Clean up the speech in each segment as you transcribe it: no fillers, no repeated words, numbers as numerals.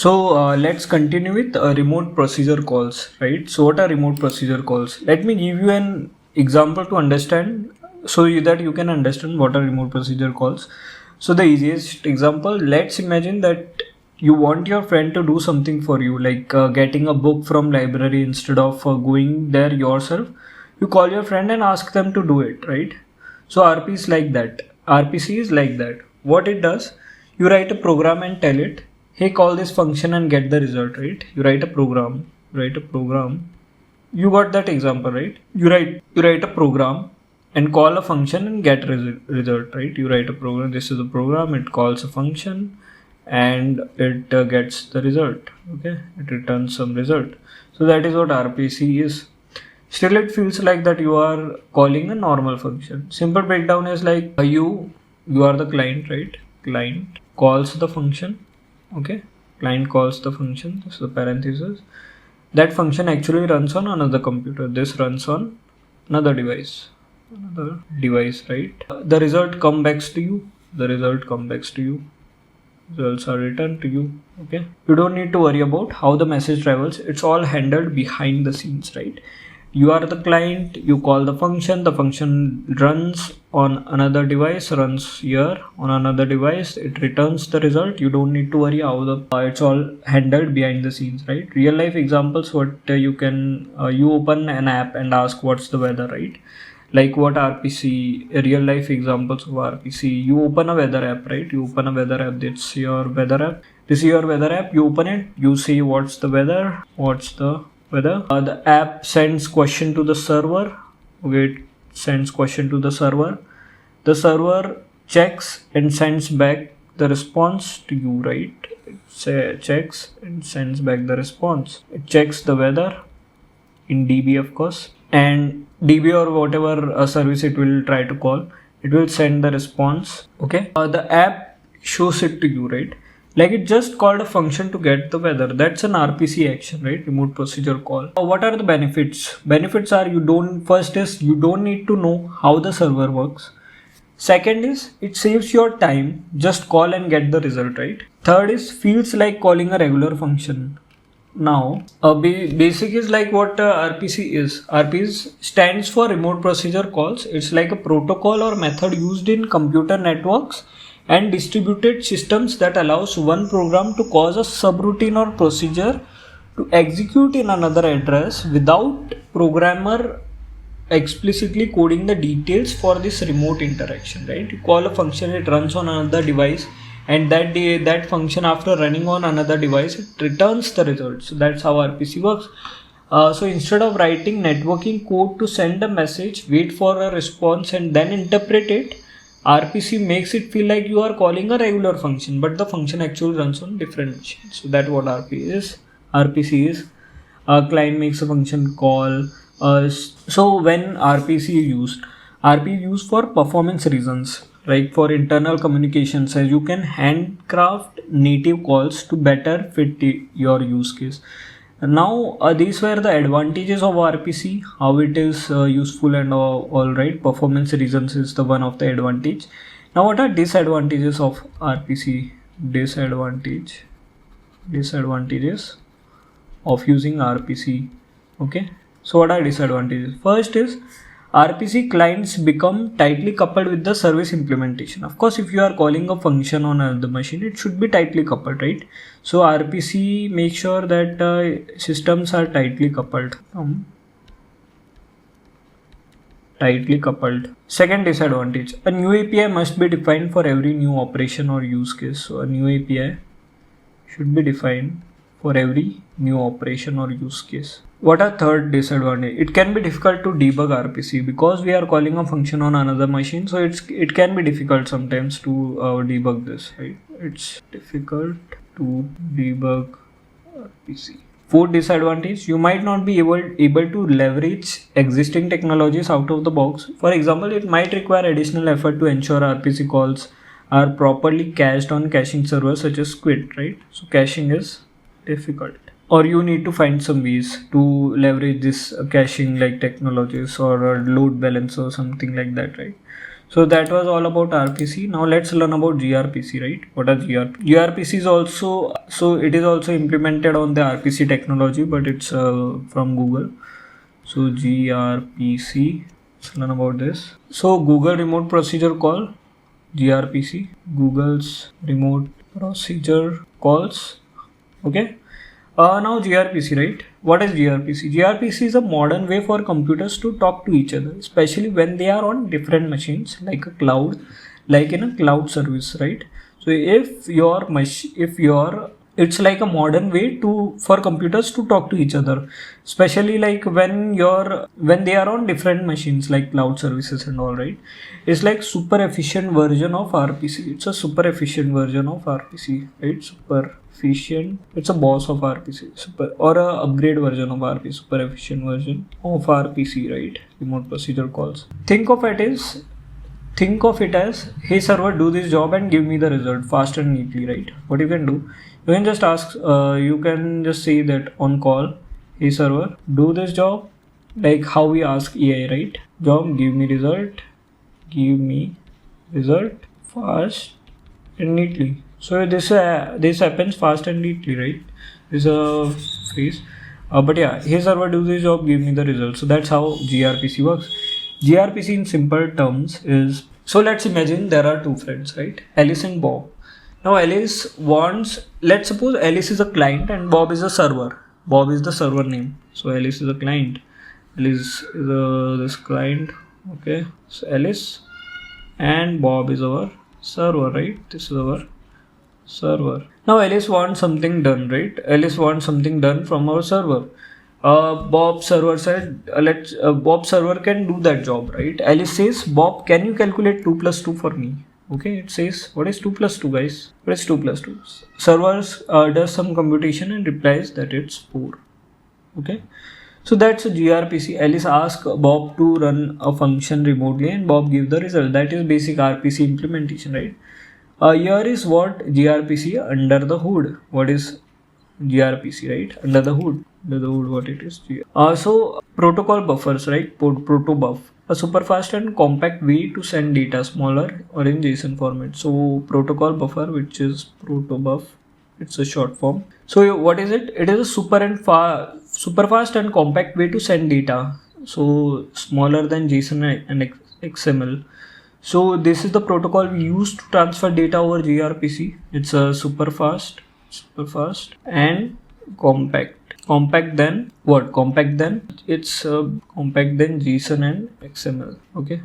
Let's continue with remote procedure calls, right? So what are remote procedure calls? Let me give you an example to understand, that you can understand what are remote procedure calls. So the easiest example, let's imagine that you want your friend to do something for you, like getting a book from library instead of going there yourself. You call your friend and ask them to do it, right? So RP is like that. RPC is like that. What it does, you write a program and tell it, hey, call this function and get the result, right? You write a program. You got that example, right? You write a program and call a function and get result, right? You write a program. This is a program. It calls a function and it gets the result. Okay, it returns some result. So that is what RPC is. Still, it feels like that you are calling a normal function. Simple breakdown is like you are the client, right? Client calls the function. Okay, client calls the function. This is the parenthesis. That function actually runs on another computer. This runs on another device, right? The result comes back to you. Results are returned to you. Okay, you don't need to worry about how the message travels. It's all handled behind the scenes, right? You are the client, you call the function runs on another device, runs here on another device, it returns the result. You don't need to worry how it's all handled behind the scenes, right? Real life examples, what you can, you open an app and ask what's the weather, right? Like what RPC, real life examples of RPC, you open a weather app, right? That's your weather app. This is your weather app, you open it, you see what's the weather. The app sends question to the server. Okay, it sends question to the server. The server checks and sends back the response to you, right? It checks and sends back the response. It checks the weather in DB, of course, and DB or whatever service it will try to call, it will send the response. Okay, the app shows it to you, right? Like it just called a function to get the weather. That's an RPC action, right? Remote procedure call. What are the benefits? Benefits are first is you don't need to know how the server works. Second is it saves your time. Just call and get the result, right? Third is feels like calling a regular function. Now, basic is like what RPC is. RPC stands for remote procedure calls. It's like a protocol or method used in computer networks and distributed systems that allows one program to cause a subroutine or procedure to execute in another address without programmer explicitly coding the details for this remote interaction, right? You call a function, it runs on another device, and that function, after running on another device, it returns the result. So that's how RPC works. So instead of writing networking code to send a message, wait for a response and then interpret it, RPC makes it feel like you are calling a regular function, but the function actually runs on different machines. So that's what RPC is. A client makes a function call. So when RPC is used, RPC is used for performance reasons, like for internal communications, as you can handcraft native calls to better fit your use case. Now these were the advantages of RPC, how it is useful and all right. Performance reasons is the one of the advantage. Now what are disadvantages of RPC? Disadvantages of using RPC. Okay, so what are disadvantages? First is RPC clients become tightly coupled with the service implementation. Of course, if you are calling a function on the machine, it should be tightly coupled, right? So RPC makes sure that systems are tightly coupled. Second disadvantage, a new API must be defined for every new operation or use case. So a new API should be defined for every new operation or use case. What are third disadvantage? It can be difficult to debug RPC because we are calling a function on another machine. So it can be difficult sometimes to debug this, right? It's difficult to debug RPC. Fourth disadvantage, you might not be able to leverage existing technologies out of the box. For example, it might require additional effort to ensure RPC calls are properly cached on caching servers such as Squid, right? So caching is difficult. Or you need to find some ways to leverage this caching like technologies or a load balancer or something like that, right? So that was all about RPC. Now let's learn about gRPC, right? What are gRPC? gRPC is also, so it is also implemented on the RPC technology, but it's from Google. So gRPC, let's learn about this. So Google remote procedure call, gRPC, Google's remote procedure calls. Okay. Now gRPC, right? What is gRPC? gRPC is a modern way for computers to talk to each other, especially when they are on different machines, like a cloud, like in a cloud service, right? So it's like a modern way for computers to talk to each other, especially like when they are on different machines like cloud services and all, right? It's like super efficient version of RPC. It's a super efficient version of RPC, right? Super efficient. It's a boss of RPC, or a upgrade version of RPC, super efficient version of RPC, right? Remote procedure calls. Think of it as, hey server, do this job and give me the result fast and neatly, right? What you can do, you can just ask, you can just say that on call, hey server, do this job, like how we ask AI, right? Job, give me result fast and neatly. So this happens fast and neatly, right? This is a phrase. But yeah, hey server, do this job, give me the result. So that's how gRPC works. gRPC in simple terms is, so let's imagine there are two friends, right? Alice and Bob. Now let's suppose Alice is a client and Bob is a server. Bob is the server name. So Alice is a client. Alice is this client. Okay. So Alice and Bob is our server, right? This is our server. Now Alice wants something done, right? Alice wants something done from our server. Bob server said, Bob server can do that job, right? Alice says, Bob, can you calculate 2 plus 2 for me? Okay, it says, what is 2 plus 2, guys? What is 2 plus 2? Servers does some computation and replies that it's 4. Okay, so that's a gRPC. Alice asks Bob to run a function remotely and Bob gives the result. That is basic RPC implementation, right? Here is what gRPC under the hood. What is gRPC, right? Under the hood, what it is. So protocol buffers, right? Protobuf, a super fast and compact way to send data smaller or in JSON format. So protocol buffer, which is Protobuf, it's a short form. So what is it? It is a super fast and compact way to send data, so smaller than JSON and XML. So this is the protocol we use to transfer data over gRPC. It's a super fast and compact. Compact than what? Compact than JSON and XML. Okay,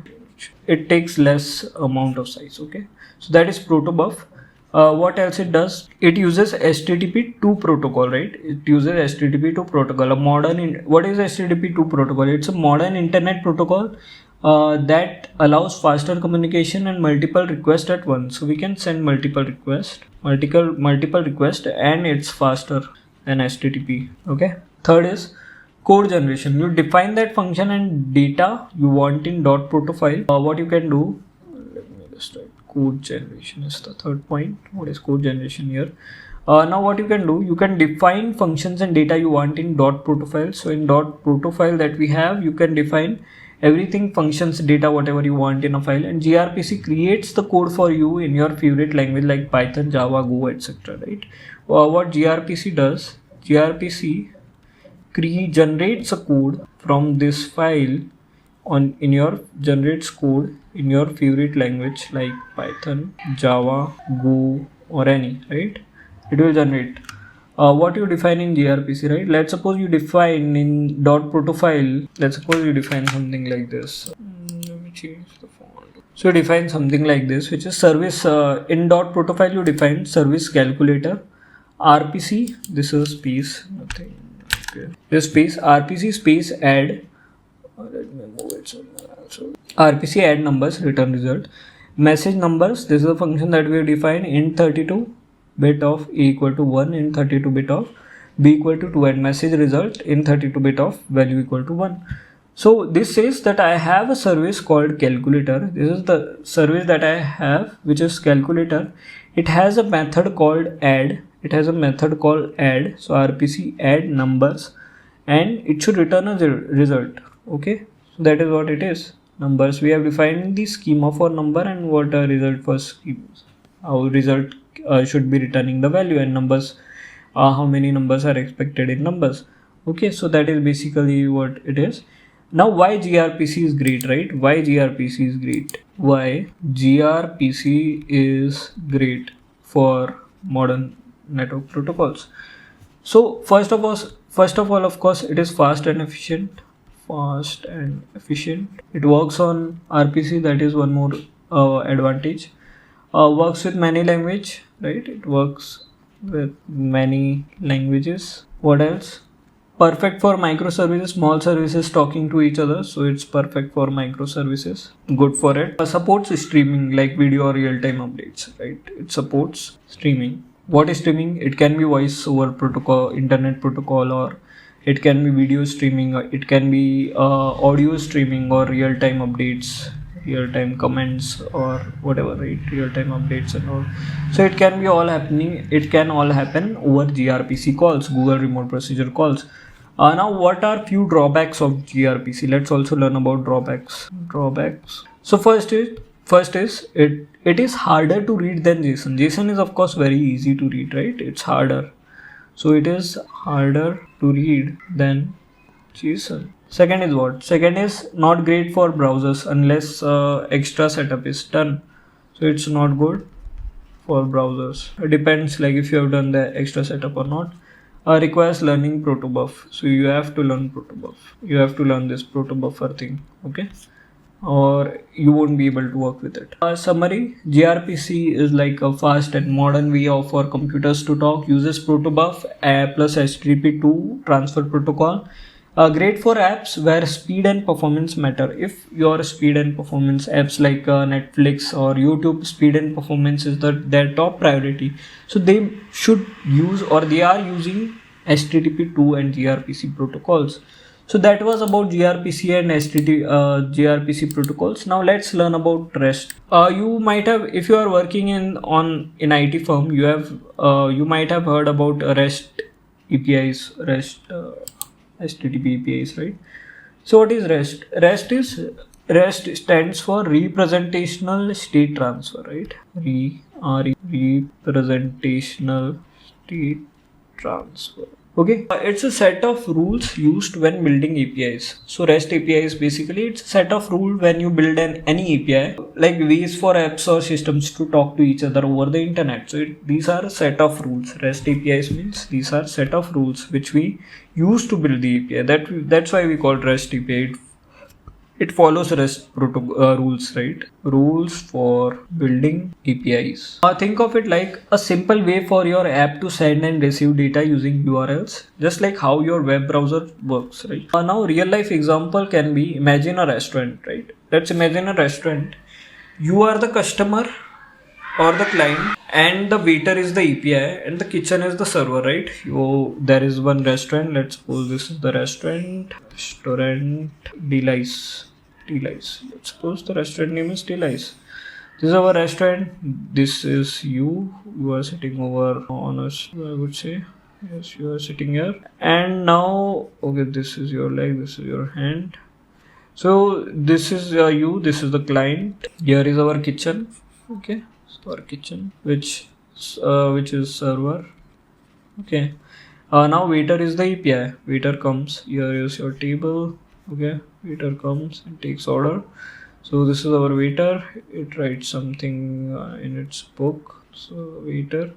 it takes less amount of size. Okay, so that is Protobuf. What else it does? It uses HTTP2 protocol, right? It uses HTTP2 protocol. What is HTTP2 protocol? It's a modern internet protocol that allows faster communication and multiple requests at once. So we can send multiple requests, and it's faster than HTTP. Okay. Third is code generation. You define that function and data you want in .proto file. What you can do, let me just write code generation is the third point. What is code generation here? Now what you can do, you can define functions and data you want in .proto file. So in .proto file that we have, you can define everything, functions, data, whatever you want in a file, and gRPC creates the code for you in your favorite language like Python, Java, Go, etc. Right? What gRPC does, gRPC generates a code from this file generates code in your favorite language like Python, Java, Go, or any, right? It will generate. What you define in gRPC, right? Let's suppose you define in .proto file, let's suppose you define something like this. Let me change the font. So you define something like this, which is service. In .proto file you define service calculator, RPC, this is space, nothing. Okay. This space, RPC space add. Let me move it somewhere else. RPC add numbers, return result. Message numbers, this is a function that we define in 32 bit of a equal to 1, in 32 bit of b equal to 2, and message result in 32 bit of value equal to 1. So this says that I have a service called calculator. This is the service that I have, which is calculator. It has a method called add. So RPC add numbers, and it should return a result. Okay, so that is what it is. numbers. We have defined the schema for number and what a result for schemas. How result should be returning the value, and numbers, how many numbers are expected in numbers. Okay, so that is basically what it is. Now, why gRPC is great, right? Why gRPC is great? Why gRPC is great for modern network protocols? So first of all, of course, it is fast and efficient. Fast and efficient. It works on RPC. That is one more advantage. Works with many language, right? It works with many languages. What else? Perfect for microservices, small services talking to each other. So it's perfect for microservices. Good for it. Supports streaming like video or real-time updates, right? It supports streaming. What is streaming? It can be voice over protocol, internet protocol, or it can be video streaming, or it can be audio streaming, or real-time updates, real-time comments, or whatever, right? Real-time updates and all. So it can be all happening. It can all happen over gRPC calls, Google Remote Procedure calls. Now, what are few drawbacks of gRPC? Let's also learn about drawbacks. So first is it is harder to read than JSON. JSON is of course very easy to read, right? It's harder. So it is harder to read than JSON. Second is what? Second is not great for browsers unless extra setup is done. So it's not good for browsers. It depends, like if you have done the extra setup or not. Requires learning Protobuf. So you have to learn Protobuf. You have to learn this Protobuffer thing, okay? Or you won't be able to work with it. Summary, gRPC is like a fast and modern way for computers to talk, uses Protobuf plus HTTP2 transfer protocol. Great for apps where speed and performance matter. If your speed and performance apps like Netflix or YouTube, speed and performance is their top priority. So they should use, or they are using, HTTP2 and gRPC protocols. So that was about gRPC and gRPC protocols. Now let's learn about REST. You might have, if you are working in IT firm, you might have heard about REST APIs, HTTP APIs, right? So what is REST? REST stands for representational state transfer, right? Representational state transfer. Okay, it's a set of rules used when building APIs. So REST API is basically, it's a set of rules when you build any API, like ways for apps or systems to talk to each other over the internet. So these are a set of rules. REST APIs means these are set of rules which we use to build the API. That's why we call it REST API. It follows REST rules, right? Rules for building APIs. Think of it like a simple way for your app to send and receive data using URLs, just like how your web browser works, right? Now, real life example can be, imagine a restaurant, right? Let's imagine a restaurant. You are the customer or the client, and the waiter is the API, and the kitchen is the server, right? There is one restaurant. Let's suppose this is the restaurant. Delice. Let's suppose the restaurant name is Delice. This is our restaurant. This is you. You are sitting over on us, I would say. Yes, you are sitting here. And now, okay, this is your leg, this is your hand. So this is you, this is the client. Here is our kitchen. Okay, so our kitchen, which is server. Okay. Now waiter is the API. Waiter comes. Here is your table. Okay, waiter comes and takes order. So this is our waiter. It writes something in its book. So waiter.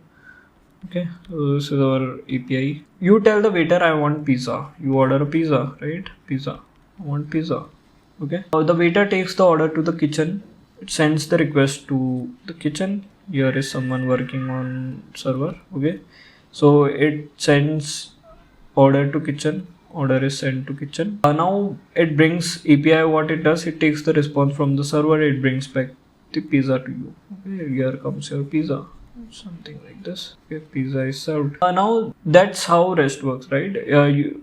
Okay, so this is our API. You tell the waiter, I want pizza. You order a pizza, right? Pizza. I want pizza. Okay. The waiter takes the order to the kitchen. It sends the request to the kitchen. Here is someone working on server. Okay. So it sends order to kitchen. Order is sent to kitchen. Now it brings API. What it does, it takes the response from the server. It brings back the pizza to you. Okay, here comes your pizza. Something like this. Okay, pizza is served. Now that's how REST works, right?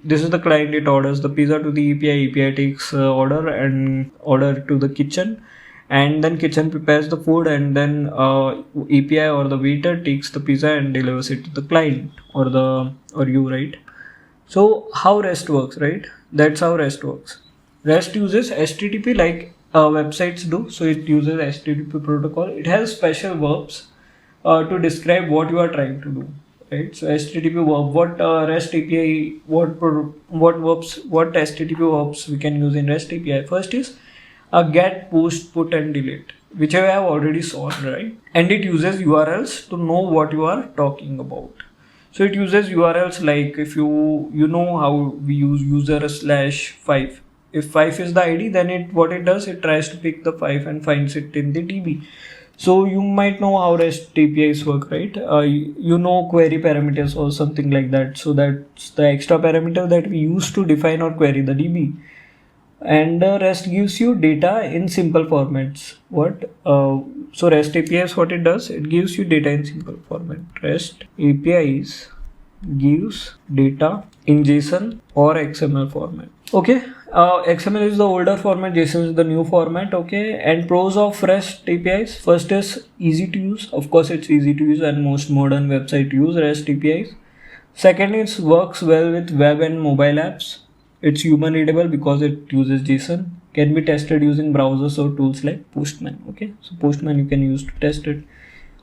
This is the client. It orders the pizza to the API. API takes order to the kitchen, and then kitchen prepares the food, and then API or the waiter takes the pizza and delivers it to the client or you, right? So how REST works, right? That's how REST works. REST uses HTTP like websites do. So it uses HTTP protocol. It has special verbs to describe what you are trying to do, right? So HTTP verb, what REST API, what verbs, what HTTP verbs we can use in REST API. First is get, post, put, and delete, which I have already solved, right? And it uses URLs to know what you are talking about. So it uses URLs like if you know how we use user/5. If 5 is the ID, then what it does, it tries to pick the 5 and finds it in the DB. So you might know how REST APIs work, right? You know query parameters or something like that. So that's the extra parameter that we use to define or query the DB. And REST gives you data in simple formats. So REST APIs, what it does, it gives you data in simple format. REST APIs gives data in JSON or XML format. Okay, XML is the older format, JSON is the new format. Okay, and pros of REST APIs. First is easy to use. Of course, it's easy to use and most modern websites use REST APIs. Second, it works well with web and mobile apps. It's human readable because it uses JSON. Can be tested using browsers or tools like Postman. Okay, so Postman you can use to test it.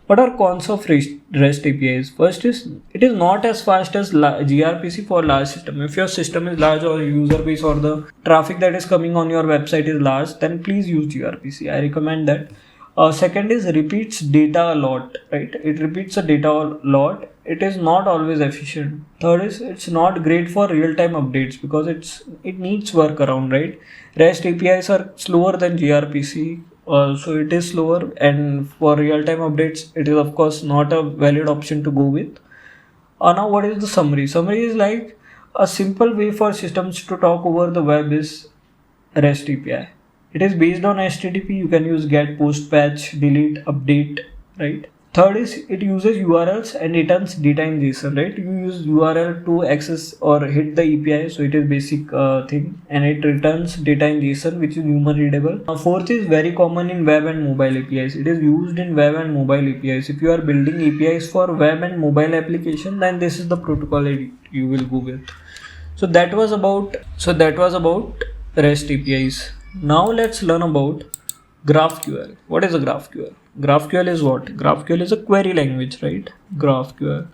What are cons of REST APIs? First is it is not as fast as gRPC for large system. If your system is large or user base or the traffic that is coming on your website is large, then please use gRPC. I recommend that. Second is repeats data a lot, right? It repeats the data a lot. It is not always efficient. Third is it's not great for real-time updates because it needs workaround, right? REST APIs are slower than gRPC, so it is slower, and for real-time updates, it is of course not a valid option to go with. Now, what is the summary? Summary is like a simple way for systems to talk over the web is REST API. It is based on HTTP. You can use get, post, patch, delete, update, right? Third is it uses URLs and returns data in JSON, right? You use URL to access or hit the API, so it is basic thing, and it returns data in JSON, which is human readable. Fourth is very common in web and mobile APIs. It is used in web and mobile APIs. If you are building APIs for web and mobile application, then this is the protocol that you will go with. So that was about REST APIs. Now let's learn about GraphQL. What is a GraphQL? GraphQL is what? GraphQL is a query language, right? GraphQL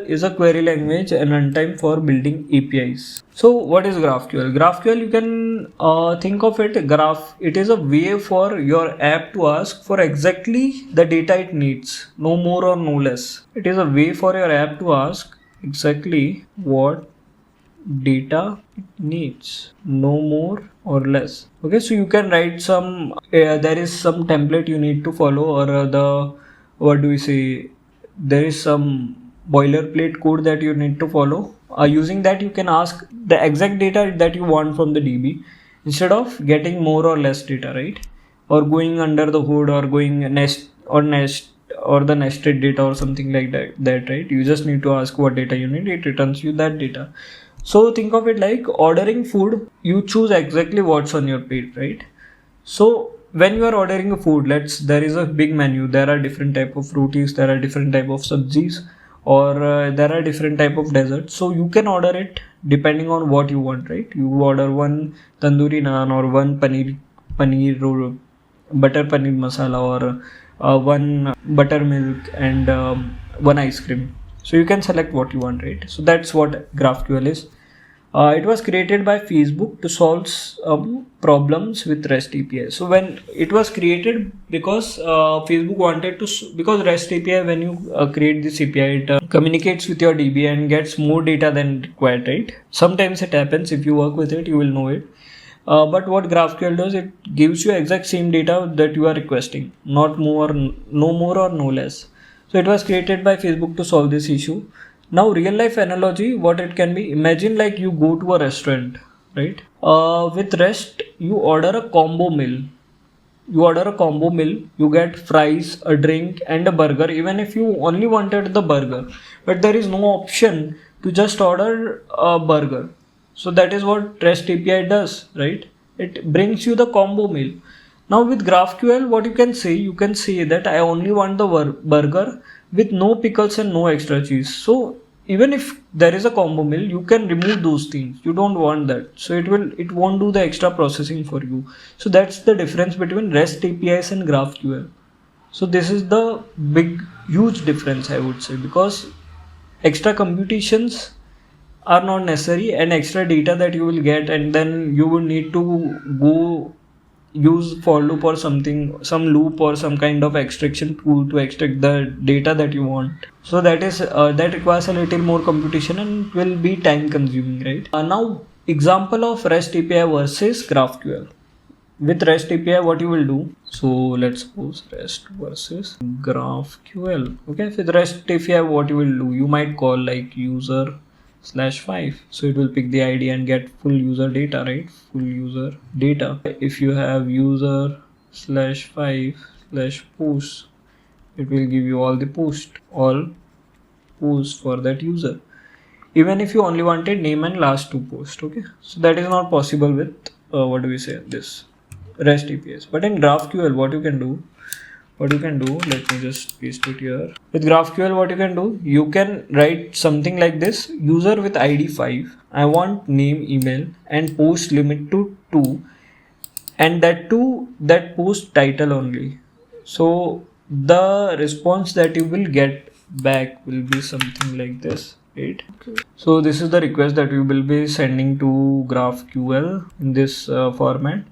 is a query language and runtime for building APIs. So what is GraphQL? GraphQL, you can think of it, it is a way for your app to ask for exactly the data it needs, no more or no less. It is a way for your app to ask exactly what data it needs, no more or less. Okay, so you can write some there is some template you need to follow, or there is some boilerplate code that you need to follow. Using that you can ask the exact data that you want from the DB instead of getting more or less data, right? Or going under the hood or going nest or the nested data or something like that, right? You just need to ask what data you need, it returns you that data. So think of it like ordering food, you choose exactly what's on your plate, right? So when you are ordering a food, there is a big menu, there are different type of rotis, there are different type of sabzis, or there are different type of desserts. So you can order it depending on what you want, right? You order one tandoori naan or one paneer roll, butter paneer masala, or one buttermilk and one ice cream. So you can select what you want, right? So that's what GraphQL is. It was created by Facebook to solve problems with REST API. So when it was created, because Facebook wanted to, because REST API, when you create this API, it communicates with your DB and gets more data than required, right? Sometimes it happens. If you work with it, you will know it. But what GraphQL does, it gives you exact same data that you are requesting, no more or no less. So it was created by Facebook to solve this issue. Now real life analogy, what it can be, imagine like you go to a restaurant, right? With REST, you order a combo meal. You get fries, a drink and a burger, even if you only wanted the burger. But there is no option to just order a burger. So that is what REST API does, right? It brings you the combo meal. Now with GraphQL, what you can say that I only want the burger with no pickles and no extra cheese. So even if there is a combo mill, you can remove those things. You don't want that, so it won't do the extra processing for you. So that's the difference between REST APIs and GraphQL. So this is the big huge difference, I would say, because extra computations are not necessary, and extra data that you will get, and then you will need to go use for loop or something, some loop or some kind of extraction tool to extract the data that you want. So that is that requires a little more computation and will be time consuming, right? Now example of REST API versus GraphQL. With REST API, what you will do, so let's suppose REST versus GraphQL. Okay, with REST API, what you will do, you might call like user/5, so it will pick the ID and get full user data, right? Full user data. If you have user/5/post, it will give you all posts for that user, even if you only wanted name and last 2 posts. Okay, so that is not possible with this REST APIs. But in GraphQL, what you can do, let me just paste it here. With GraphQL, what you can do, you can write something like this: user with ID 5, I want name, email, and post limit to 2, and that post title only. So the response that you will get back will be something like this, right? Okay. So this is the request that we will be sending to GraphQL in this format,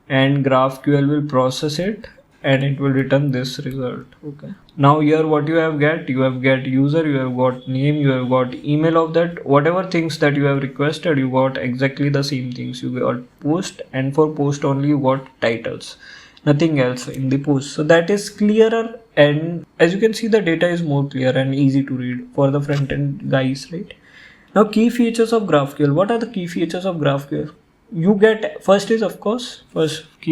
and GraphQL will process it and it will return this result. Okay, now here what you have get user, you have got name, you have got email of that, whatever things that you have requested, you got exactly the same things. You got post, and for post only you got titles, nothing else in the post. So that is clearer, and as you can see, the data is more clear and easy to read for the front end guys, right? Now key features of GraphQL. What are the key features of GraphQL? You get, first key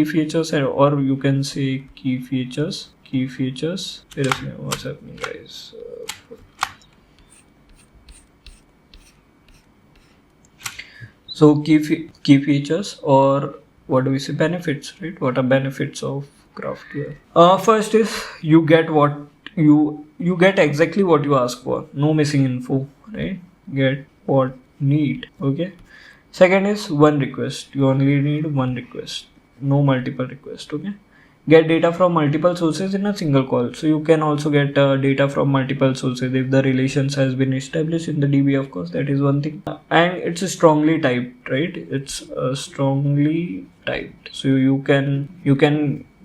features, or you can say key features. What's happening, guys? So key features, or what do we say, benefits, right? What are benefits of GraphQL? First is you get what you get exactly what you ask for, no missing info, right? Get what need. Okay. Second is one request. You only need one request, no multiple requests. Okay. Get data from multiple sources in a single call. So you can also get data from multiple sources if the relations has been established in the DB. Of course, that is one thing. And it's strongly typed, right? It's strongly typed. So you can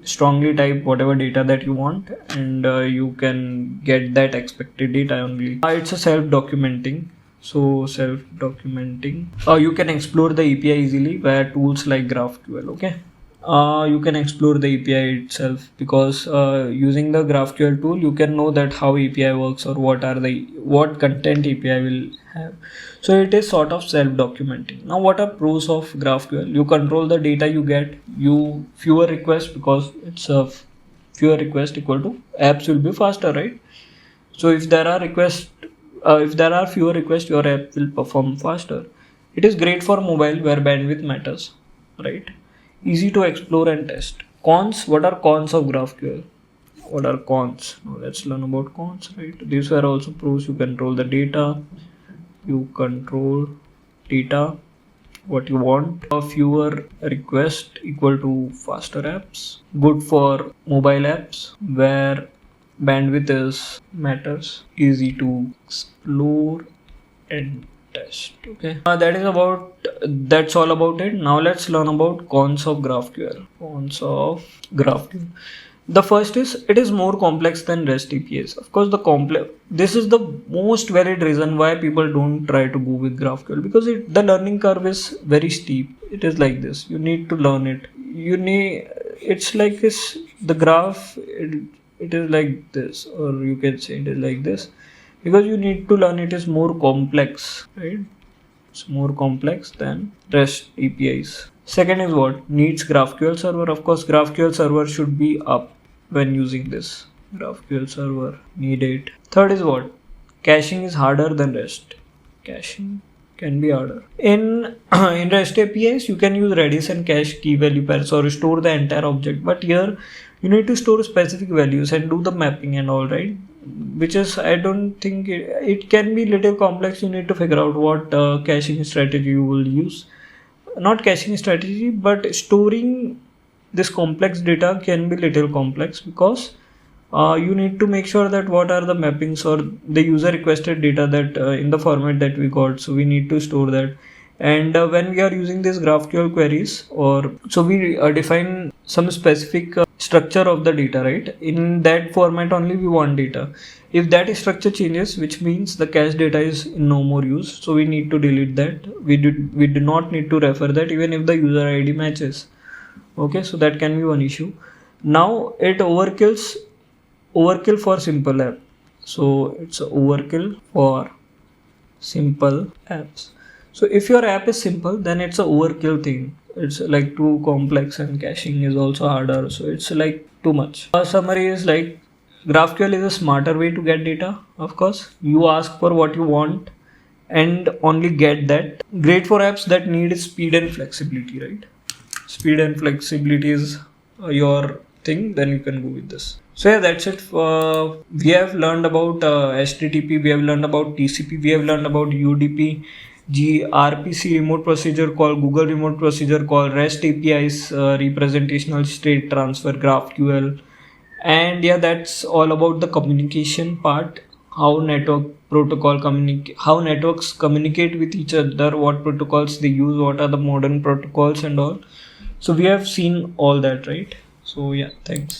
strongly type whatever data that you want, and you can get that expected data only. It's a self-documenting. So you can explore the API easily via tools like GraphQL. Okay, you can explore the API itself, because using the GraphQL tool you can know that how API works, or what content API will have. So it is sort of self-documenting. Now what are pros of GraphQL? You control the data you get, fewer requests, because it's a fewer requests equal to apps will be faster, right? So if there are fewer requests, your app will perform faster. It is great for mobile where bandwidth matters, right? Easy to explore and test. Cons. What are cons of GraphQL? What are cons? Now let's learn about cons, right? These were also pros. You control the data. What you want. Fewer requests equal to faster apps. Good for mobile apps where bandwidth matters. Easy to explore and test. Okay, that's all about it. Now let's learn about cons of GraphQL. The first is, it is more complex than REST APIs. Of course, this is the most valid reason why people don't try to go with GraphQL, because the learning curve is very steep. It is like this. You need to learn it. It's like this. The graph, it is like this, or you can say it is like this, because you need to learn it is more complex, right? It's more complex than REST APIs. Second is what? Needs GraphQL server. Of course, GraphQL server should be up when using this. GraphQL server needed. Third is what? Caching is harder than REST. Caching can be harder. In REST APIs, you can use Redis and cache key value pairs, or store the entire object. But here, you need to store specific values and do the mapping and all, right? which is, I don't think it can be little complex. You need to figure out what caching strategy you will use. Not caching strategy, but storing this complex data can be little complex, because you need to make sure that what are the mappings or the user requested data that in the format that we got. So we need to store that. And when we are using these GraphQL queries, or so we define some specific structure of the data, right? In that format only we want data. If that structure changes, which means the cache data is in no more use, so we need to delete that. We do not need to refer that even if the user ID matches. Okay, so that can be one issue. Now it overkill for simple app. So it's overkill for simple apps. So if your app is simple, then it's a overkill thing. It's like too complex, and caching is also harder. So it's like too much. Summary is like GraphQL is a smarter way to get data. Of course, you ask for what you want and only get that. Great for apps that need speed and flexibility, right? Speed and flexibility is your thing, then you can go with this. So yeah, that's it. We have learned about HTTP, we have learned about TCP, we have learned about UDP, gRPC remote procedure call, Google remote procedure call, REST APIs, representational state transfer, GraphQL. And yeah, that's all about the communication part. How how networks communicate with each other, what protocols they use, what are the modern protocols and all. So we have seen all that, right? So yeah, thanks.